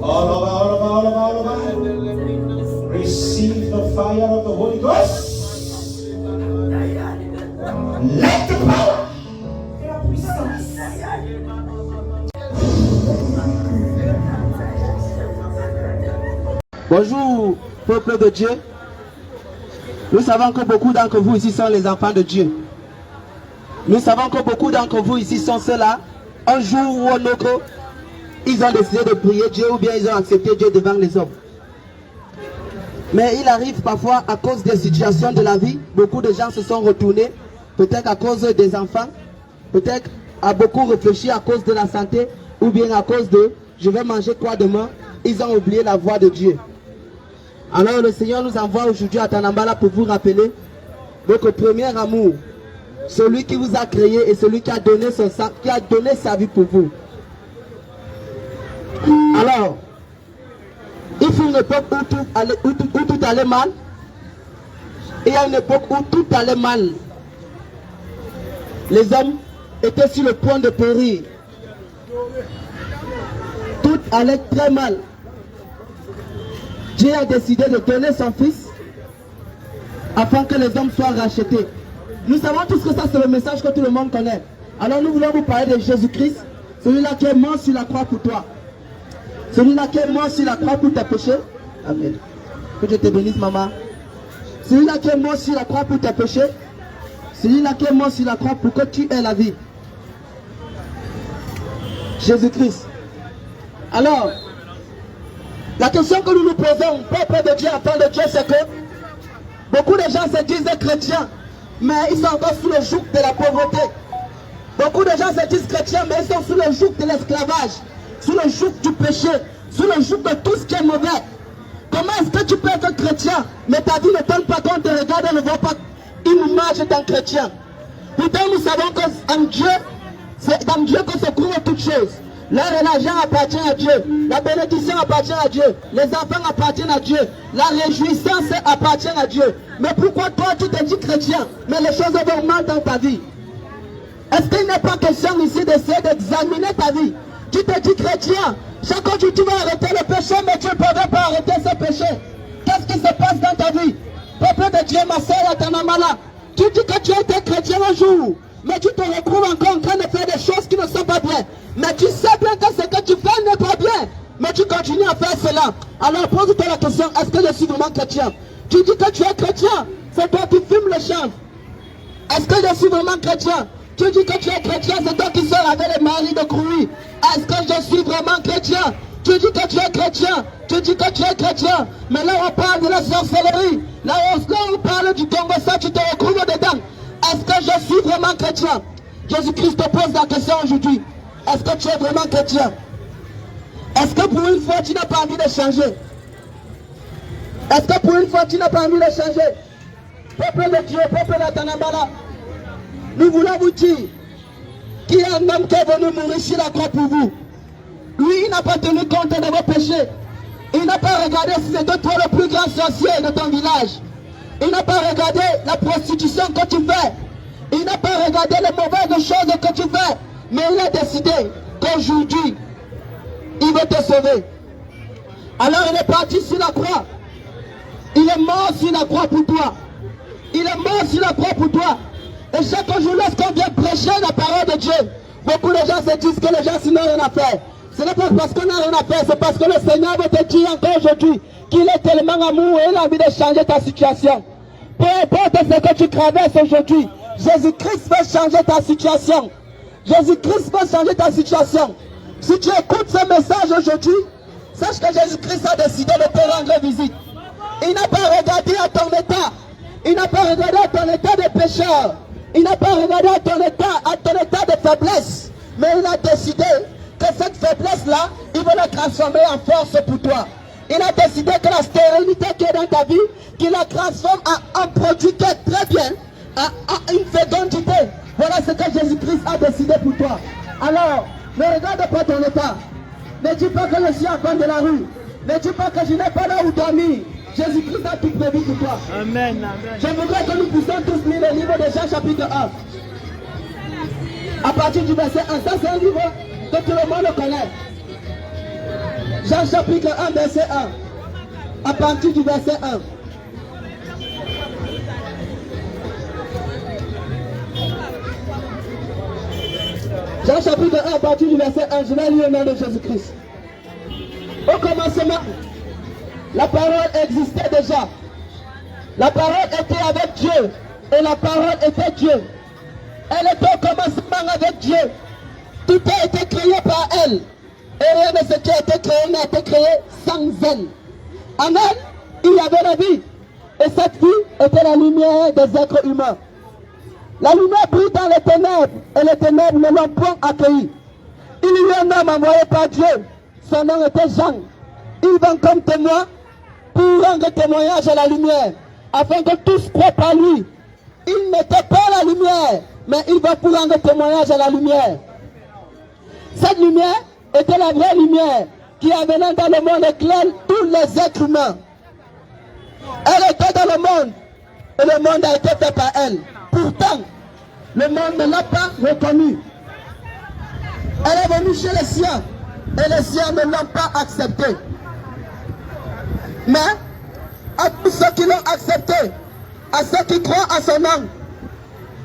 All over. Receive the fire of the Holy Ghost. Let the power. Bonjour, peuple de Dieu. Nous savons que beaucoup d'entre vous ici sont les enfants de Dieu. Nous savons que beaucoup d'entre vous ici sont ceux-là, un jour ou un autre, ils ont décidé de prier Dieu ou bien ils ont accepté Dieu devant les hommes. Mais il arrive parfois à cause des situations de la vie, beaucoup de gens se sont retournés, peut-être à cause des enfants, peut-être à beaucoup réfléchi à cause de la santé ou bien à cause de je vais manger quoi demain, ils ont oublié la voix de Dieu. Alors le Seigneur nous envoie aujourd'hui à Tanambala pour vous rappeler votre premier amour, celui qui vous a créé et celui qui a donné son sang, qui a donné sa vie pour vous. Alors, il fut une époque où tout allait mal, et il y a une époque où tout allait mal. Les hommes étaient sur le point de périr. Tout allait très mal. Dieu a décidé de donner son fils afin que les hommes soient rachetés. Nous savons tous que ça c'est le message que tout le monde connaît. Alors nous voulons vous parler de Jésus-Christ, celui-là qui est mort sur la croix pour toi. Celui-là qui est mort sur la croix pour tes péchés. Amen. Que Dieu te bénisse, maman. Celui-là qui est mort sur la croix pour tes péchés. Celui-là qui est mort sur la croix pour que tu aies la vie. Jésus-Christ. Alors, la question que nous nous posons, peuple de Dieu, enfant de Dieu, c'est que beaucoup de gens se disent chrétiens, mais ils sont encore sous le joug de la pauvreté. Beaucoup de gens se disent chrétiens, mais ils sont sous le joug de l'esclavage, sous le joug du péché, sous le joug de tout ce qui est mauvais. Comment est-ce que tu peux être chrétien, mais ta vie ne donne pas compte de regarder, ne voit pas une image d'un chrétien? Pourtant, nous savons qu'en Dieu, c'est dans Dieu que se trouvent toutes choses. L'or et l'argent appartiennent à Dieu. La bénédiction appartient à Dieu. Les enfants appartiennent à Dieu. La réjouissance appartient à Dieu. Mais pourquoi toi tu te dis chrétien, mais les choses vont mal dans ta vie? Est-ce qu'il n'est pas question ici d'essayer d'examiner ta vie? Tu te dis chrétien, chaque jour tu vas arrêter le péché, mais tu ne peux pas arrêter ce péché. Qu'est-ce qui se passe dans ta vie? Peuple de Dieu, ma soeur, Tanamala, tu dis que tu étais chrétien un jour, mais tu te retrouves encore en train de faire des choses qui ne sont pas bien. Mais tu sais bien que ce que tu fais n'est pas bien. Mais tu continues à faire cela. Alors pose-toi la question, est-ce que je suis vraiment chrétien? Tu dis que tu es chrétien, c'est toi qui fumes le champ. Est-ce que je suis vraiment chrétien? Tu dis que tu es chrétien, c'est toi qui sors avec les maris de Crouy. Est-ce que je suis vraiment chrétien? Tu dis que tu es chrétien, tu dis que tu es chrétien. Mais là on parle de la sorcellerie. Là on parle du Congo, ça tu te retrouves dedans. Est-ce que je suis vraiment chrétien? Jésus-Christ te pose la question aujourd'hui. Est-ce que tu es vraiment chrétien? Est-ce que pour une fois tu n'as pas envie de changer? Est-ce que pour une fois tu n'as pas envie de changer? Peuple de Dieu, peuple de Tanambala, nous voulons vous dire qu'il y a un homme qui est venu mourir sur la croix pour vous. Lui, il n'a pas tenu compte de vos péchés. Il n'a pas regardé si c'était toi le plus grand sorcier de ton village. Il n'a pas regardé la prostitution que tu fais. Il n'a pas regardé les mauvaises choses que tu fais. Mais il a décidé qu'aujourd'hui, il veut te sauver. Alors il est parti sur la croix. Il est mort sur la croix pour toi. Il est mort sur la croix pour toi. Et chaque jour, lorsqu'on vient prêcher la parole de Dieu, beaucoup de gens se disent que les gens n'ont rien à faire. Ce n'est pas parce qu'on n'a rien à faire, c'est parce que le Seigneur veut te dire encore aujourd'hui qu'il est tellement amoureux et il a envie de changer ta situation. Peu importe ce que tu traverses aujourd'hui, Jésus-Christ peut changer ta situation. Jésus-Christ peut changer ta situation. Si tu écoutes ce message aujourd'hui, sache que Jésus-Christ a décidé de te rendre visite. Il n'a pas regardé à ton état. Il n'a pas regardé à ton état de pécheur. Il n'a pas regardé à ton état de faiblesse. Mais il a décidé que cette faiblesse-là, il veut la transformer en force pour toi. Il a décidé que la stérilité qui est dans ta vie, qu'il la transforme en un produit qui est très bien, à une fécondité. Voilà ce que Jésus-Christ a décidé pour toi. Alors, ne regarde pas ton état. Ne dis pas que je suis enfant de la rue. Ne dis pas que je n'ai pas là où dormir. Jésus-Christ a tout prévu pour toi. Amen, amen. Je voudrais que nous puissions tous lire le livre de Jean chapitre 1. À partir du verset 1, ça c'est un livre que tout le monde connaît. Jean chapitre 1, verset 1. À partir du verset 1. Jean chapitre 1, à partir du verset 1, je vais lire au nom de Jésus-Christ. Au commencement, la parole existait déjà. La parole était avec Dieu et la parole était Dieu. Elle était au commencement avec Dieu. Tout a été créé par elle. Et rien de ce qui a été créé n'a été créé sans elle. En elle, il y avait la vie. Et cette vie était la lumière des êtres humains. La lumière brille dans les ténèbres et les ténèbres ne l'ont point accueilli. Il y eut un homme envoyé par Dieu. Son nom était Jean. Il vint comme témoin pour rendre témoignage à la lumière, afin que tous croient par lui. Il n'était pas la lumière, mais il va pour rendre témoignage à la lumière. Cette lumière était la vraie lumière qui amenait dans le monde éclaire tous les êtres humains. Elle était dans le monde et le monde a été fait par elle. Pourtant, le monde ne l'a pas reconnue. Elle est venue chez les siens et les siens ne l'ont pas acceptée. Mais à tous ceux qui l'ont acceptée, à ceux qui croient à son nom,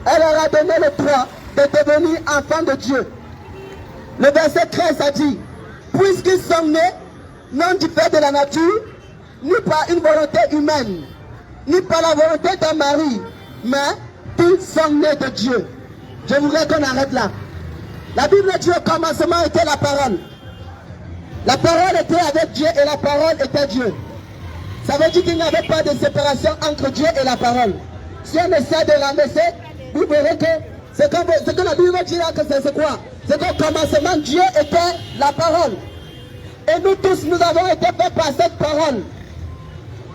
elle leur a donné le droit de devenir enfants de Dieu. Le verset 13 a dit, puisqu'ils sont nés, non du fait de la nature, ni par une volonté humaine, ni par la volonté d'un mari, mais ils sont nés de Dieu. Je voudrais qu'on arrête là. La Bible dit au commencement était la parole. La parole était avec Dieu et la parole était Dieu. Ça veut dire qu'il n'y avait pas de séparation entre Dieu et la parole. Si on essaie de ramasser, vous verrez que ce que la Bible dit là, que c'est quoi? C'est qu'au commencement, Dieu était la parole. Et nous tous, nous avons été faits par cette parole.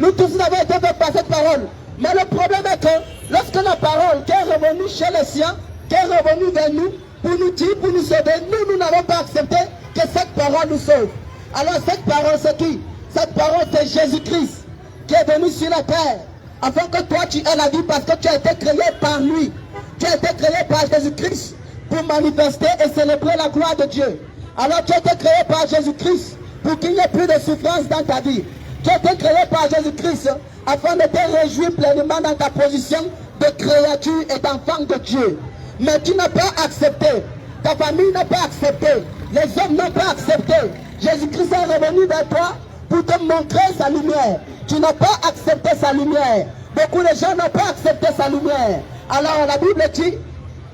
Nous tous, nous avons été faits par cette parole. Mais le problème est que lorsque la parole qui est revenue chez les siens, qui est revenue vers nous, pour nous dire, pour nous sauver, nous n'avons pas accepté que cette parole nous sauve. Alors cette parole, c'est qui? Cette parole, c'est Jésus-Christ qui est venu sur la terre, afin que toi tu aies la vie parce que tu as été créé par lui. Tu as été créé par Jésus-Christ pour manifester et célébrer la gloire de Dieu. Alors tu as été créé par Jésus-Christ pour qu'il n'y ait plus de souffrance dans ta vie. Tu as été créé par Jésus-Christ afin de te réjouir pleinement dans ta position de créature et d'enfant de Dieu. Mais tu n'as pas accepté, ta famille n'a pas accepté, les hommes n'ont pas accepté. Jésus-Christ est revenu vers toi pour te montrer sa lumière. Tu n'as pas accepté sa lumière. Beaucoup de gens n'ont pas accepté sa lumière. Alors la Bible dit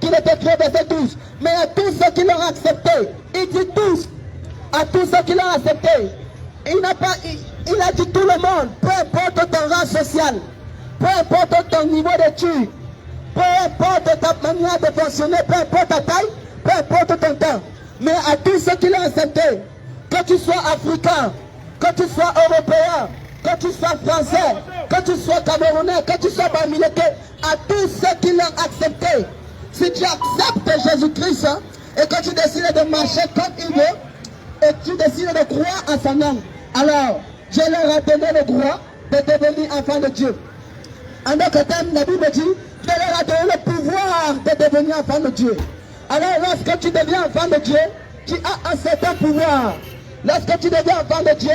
qu'il était écrit verset 12. Mais à tous ceux qui l'ont accepté, il dit tous, à tous ceux qui l'ont accepté, il a dit tout le monde, peu importe ton rang social, peu importe ton niveau d'études, peu importe ta manière de fonctionner, peu importe ta taille, peu importe ton temps. Mais à tous ceux qui l'ont accepté, que tu sois africain, que tu sois européen, que tu sois français, que tu sois camerounais, que tu sois bamileke, à tous ceux qui l'ont accepté, si tu acceptes Jésus-Christ et que tu décides de marcher comme il veut, et tu décides de croire en son nom, alors je leur ai donné le droit de devenir enfant de Dieu. En d'autres termes, la Bible dit, je leur ai donné le pouvoir de devenir enfant de Dieu. Alors lorsque tu deviens enfant de Dieu, tu as un certain pouvoir. Lorsque tu deviens enfant de Dieu,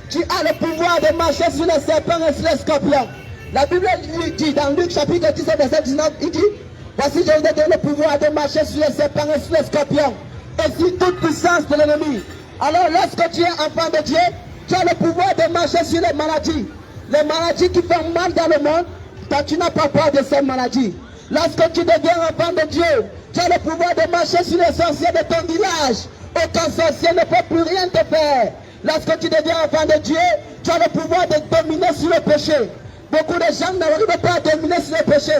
tu as le pouvoir de marcher sur les serpents et sur les scorpions. La Bible dit dans Luc chapitre 17, verset 19, il dit, voici je vous ai donné le pouvoir de marcher sur les serpents et sur les scorpions, et sur toute puissance de l'ennemi. Alors lorsque tu es enfant de Dieu, tu as le pouvoir de marcher sur les maladies. Les maladies qui font mal dans le monde, toi tu n'as pas peur de ces maladies. Lorsque tu deviens enfant de Dieu, tu as le pouvoir de marcher sur les sorciers de ton village. Aucun sorcier ne peut plus rien te faire. Lorsque tu deviens enfant de Dieu, tu as le pouvoir de dominer sur le péché. Beaucoup de gens n'arrivent pas à dominer sur le péché.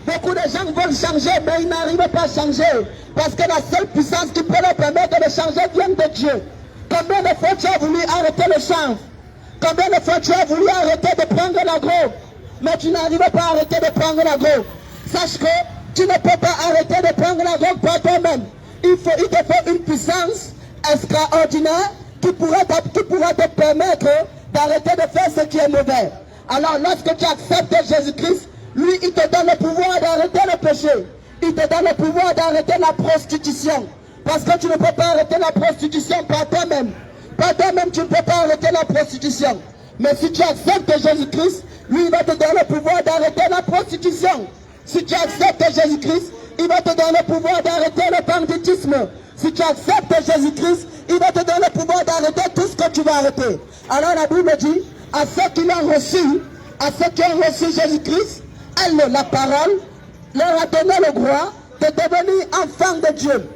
Beaucoup de gens veulent changer, mais ils n'arrivent pas à changer. Parce que la seule puissance qui peut leur permettre de changer vient de Dieu. Combien de fois tu as voulu arrêter le chanvre? Combien de fois tu as voulu arrêter de prendre la drogue? Mais tu n'arrives pas à arrêter de prendre la drogue. Sache que tu ne peux pas arrêter de prendre la drogue par toi-même. Il te faut une puissance extraordinaire qui pourra te permettre d'arrêter de faire ce qui est mauvais. Alors lorsque tu acceptes Jésus-Christ, lui il te donne le pouvoir d'arrêter le péché. Il te donne le pouvoir d'arrêter la prostitution. Parce que tu ne peux pas arrêter la prostitution par toi-même. Par toi-même, tu ne peux pas arrêter la prostitution. Mais si tu acceptes Jésus-Christ, lui, il va te donner le pouvoir d'arrêter la prostitution. Si tu acceptes Jésus-Christ, il va te donner le pouvoir d'arrêter le banditisme. Si tu acceptes Jésus-Christ, il va te donner le pouvoir d'arrêter tout ce que tu vas arrêter. Alors la Bible dit, à ceux qui l'ont reçu, à ceux qui ont reçu Jésus-Christ, elle, la parole, leur a donné le droit de devenir enfants de Dieu.